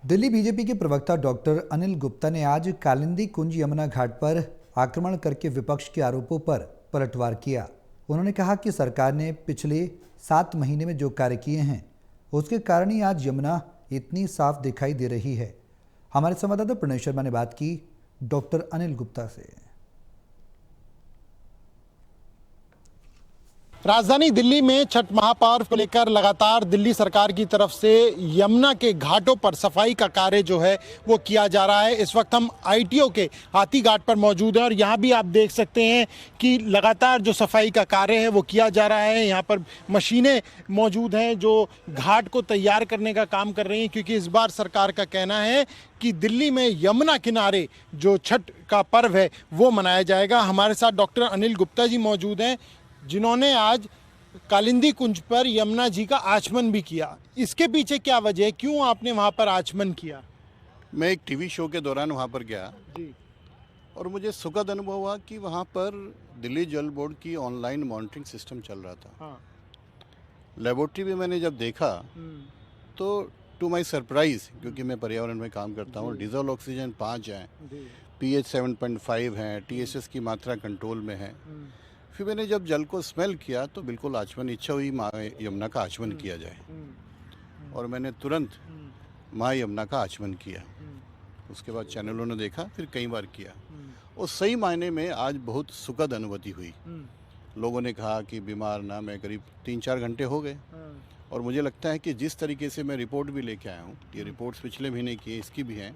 Delhi BJP के प्रवक्ता doctor Anil Gupta ने आज कालिंदी कुंज यमुना घाट पर आक्रमण करके विपक्ष के आरोपों पर पलटवार किया। उन्होंने कहा कि सरकार ने पिछले 7 महीने में जो कार्य किए हैं उसके कारण ही आज यमुना इतनी साफ दिखाई दे रही है। हमारे संवाददाता प्रणय शर्मा ने बात की डॉक्टर अनिल गुप्ता से। राजधानी दिल्ली में छठ महापर्व को लेकर लगातार दिल्ली सरकार की तरफ से यमुना के घाटों पर सफाई का कार्य जो है वो किया जा रहा है। इस वक्त हम आईटीओ के हाथी घाट पर मौजूद हैं और यहाँ भी आप देख सकते हैं कि लगातार जो सफाई का कार्य है वो किया जा रहा है। यहाँ पर मशीनें मौजूद हैं जो घाट को तैयार करने का काम कर रही हैं, क्योंकि इस बार सरकार का कहना है कि दिल्ली में यमुना किनारे जो छठ का पर्व है वो मनाया जाएगा। हमारे साथ डॉक्टर अनिल गुप्ता जी मौजूद हैं जिन्होंने आज कालिंदी कुंज पर यमुना जी का आचमन भी किया। इसके पीछे क्या वजह है, क्यों आपने वहां पर आचमन किया? मैं एक टीवी शो के दौरान वहां पर गया जी। और मुझे सुखद अनुभव हुआ कि वहां पर दिल्ली जल बोर्ड की ऑनलाइन मॉनिटरिंग सिस्टम चल रहा था। हाँ। लेबोरेटरी भी मैंने जब देखा तो टू माय सरप्राइज, क्योंकि मैं पर्यावरण में काम करता हूँ, डिजोल ऑक्सीजन 5 है, पीएच 7.5 है, टीएसएस की मात्रा कंट्रोल में है। फिर मैंने जब जल को स्मेल किया तो बिल्कुल आचमन इच्छा हुई माँ यमुना का आचमन किया जाए और मैंने तुरंत माँ यमुना का आचमन किया। उसके बाद चैनलों ने देखा, फिर कई बार किया और सही मायने में आज बहुत सुखद अनुभूति हुई। लोगों ने कहा कि बीमार ना, मैं करीब 3-4 घंटे हो गए और मुझे लगता है कि जिस तरीके से मैं रिपोर्ट भी लेके आया हूँ, ये रिपोर्ट्स पिछले महीने की है, इसकी भी हैं,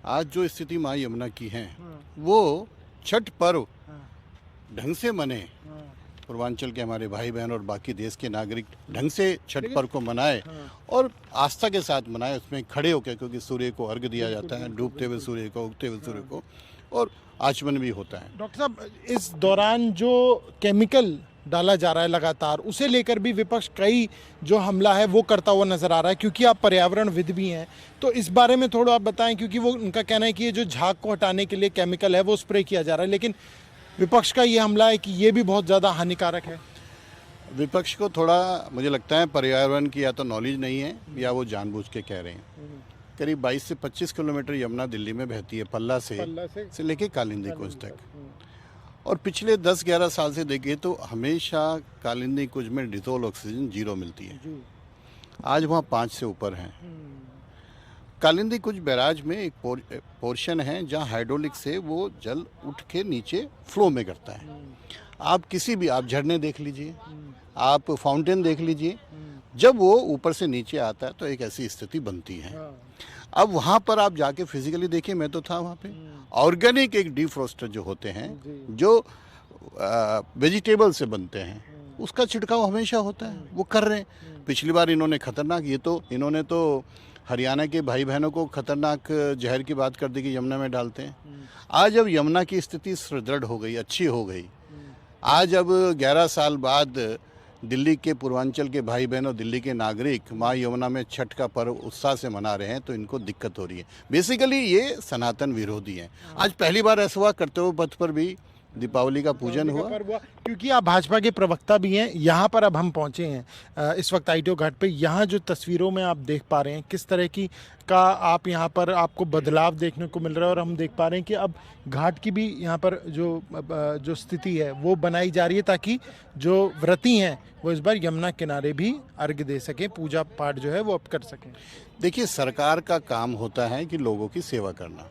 आज जो स्थिति माँ यमुना की है वो छठ पर्व ढंग से मने, पूर्वांचल के हमारे भाई बहन और बाकी देश के नागरिक ढंग से छठ पर्व को मनाए और आस्था के साथ मनाए, उसमें खड़े होकर, क्योंकि सूर्य को अर्घ दिया जाता है, डूबते हुए सूर्य को, उगते हुए सूर्य को, और आचमन भी होता है। डॉक्टर साहब, इस दौरान जो केमिकल डाला जा रहा है लगातार, उसे लेकर भी विपक्ष कई जो हमला है वो करता हुआ नजर आ रहा है, क्योंकि आप पर्यावरणविद भी हैं, तो इस बारे में थोड़ा आप बताएं, क्योंकि वो उनका कहना है कि ये जो झाग को हटाने के लिए केमिकल है वो स्प्रे किया जा रहा है, लेकिन विपक्ष का ये हमला है कि ये भी बहुत ज़्यादा हानिकारक है। विपक्ष को थोड़ा मुझे लगता है पर्यावरण की या तो नॉलेज नहीं है या वो जानबूझ के कह रहे हैं। करीब 22 से 25 किलोमीटर यमुना दिल्ली में बहती है, पल्ला से लेके कालिंदी कुंज तक, और पिछले 10-11 साल से देखिए तो हमेशा कालिंदी कुंज में डिजोल ऑक्सीजन 0 मिलती है। आज वहाँ 5 से ऊपर हैं। कालिंदी कुंज बैराज में एक पोर्शन है जहाँ हाइड्रोलिक से वो जल उठ के नीचे फ्लो में करता है। आप किसी भी, आप झरने देख लीजिए, आप फाउंटेन देख लीजिए, जब वो ऊपर से नीचे आता है तो एक ऐसी स्थिति बनती है। अब वहाँ पर आप जाके फिजिकली देखिए, मैं तो था वहाँ पे, ऑर्गेनिक एक डिफ्रोस्टर जो होते हैं जो वेजिटेबल से बनते हैं, उसका छिड़काव हमेशा होता है, वो कर रहे हैं। पिछली बार इन्होंने खतरनाक, इन्होंने तो हरियाणा के भाई बहनों को खतरनाक जहर की बात कर दी कि यमुना में डालते हैं। आज अब यमुना की स्थिति सुदृढ़ हो गई, अच्छी हो गई। आज अब 11 साल बाद दिल्ली के पूर्वांचल के भाई बहन और दिल्ली के नागरिक माँ यमुना में छठ का पर्व उत्साह से मना रहे हैं, तो इनको दिक्कत हो रही है। बेसिकली ये सनातन विरोधी हैं। आज पहली बार ऐसा हुआ, कर्तव्य पथ पर भी दीपावली का पूजन हुआ। क्योंकि आप भाजपा के प्रवक्ता भी हैं, यहाँ पर अब हम पहुँचे हैं इस वक्त आईटीओ घाट पे। यहाँ जो तस्वीरों में आप देख पा रहे हैं किस तरह की का आप यहाँ पर आपको बदलाव देखने को मिल रहा है, और हम देख पा रहे हैं कि अब घाट की भी यहाँ पर जो स्थिति है वो बनाई जा रही है, ताकि जो व्रती हैं वो इस बार यमुना किनारे भी अर्घ दे सकें, पूजा पाठ जो है वो अब कर सकें। देखिए, सरकार का काम होता है कि लोगों की सेवा करना,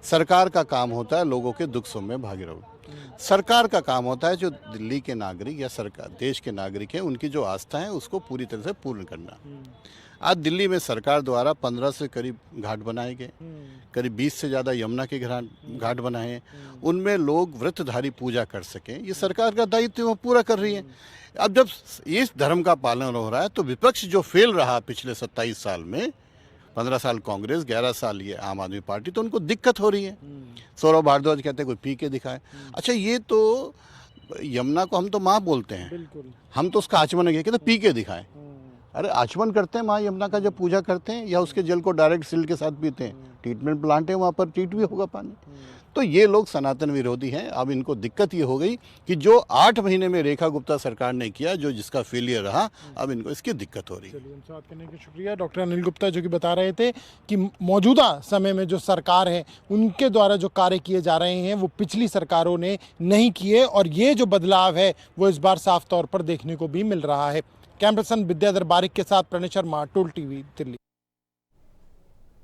सरकार का काम होता है लोगों के दुख सुख में भागी रहो। सरकार का काम होता है जो दिल्ली के नागरिक या सरकार देश के नागरिक हैं उनकी जो आस्था है उसको पूरी तरह से पूर्ण करना। आज दिल्ली में सरकार द्वारा 15 से करीब घाट बनाए गए, करीब 20 से ज़्यादा यमुना के घाट बनाए हैं, उनमें लोग व्रतधारी पूजा कर सकें, ये सरकार का दायित्व वो पूरा कर रही है। अब जब इस धर्म का पालन हो रहा है तो विपक्ष जो फेल रहा पिछले 27 साल में, 15 साल कांग्रेस, 11 साल ये आम आदमी पार्टी, तो उनको दिक्कत हो रही है। सौरभ भारद्वाज कहते हैं कोई पी के दिखाए। अच्छा, ये तो यमुना को हम तो माँ बोलते हैं, हम तो उसका आचमन कहते पी के दिखाएं। अरे आचमन करते हैं माँ यमुना का जब पूजा करते हैं, या उसके जल को डायरेक्ट सिल्ट के साथ पीते हैं। ट्रीटमेंट प्लांट है वहाँ पर, ट्रीट भी होगा पानी। तो ये लोग सनातन विरोधी हैं। अब इनको दिक्कत ये हो गई कि जो 8 महीने में रेखा गुप्ता सरकार ने किया, जो जिसका फेलियर रहा, अब इनको इसकी दिक्कत हो रही है। चलिए, हमसे बात करने के लिए शुक्रिया। डॉक्टर अनिल गुप्ता जो कि बता रहे थे कि मौजूदा समय में जो सरकार है उनके द्वारा जो कार्य किए जा रहे हैं वो पिछली सरकारों ने नहीं किए, और ये जो बदलाव है वो इस बार साफ तौर पर देखने को भी मिल रहा है। कैमरा पर्सन विद्याधर बारिक के साथ प्रणय शर्मा, टोल टीवी, दिल्ली।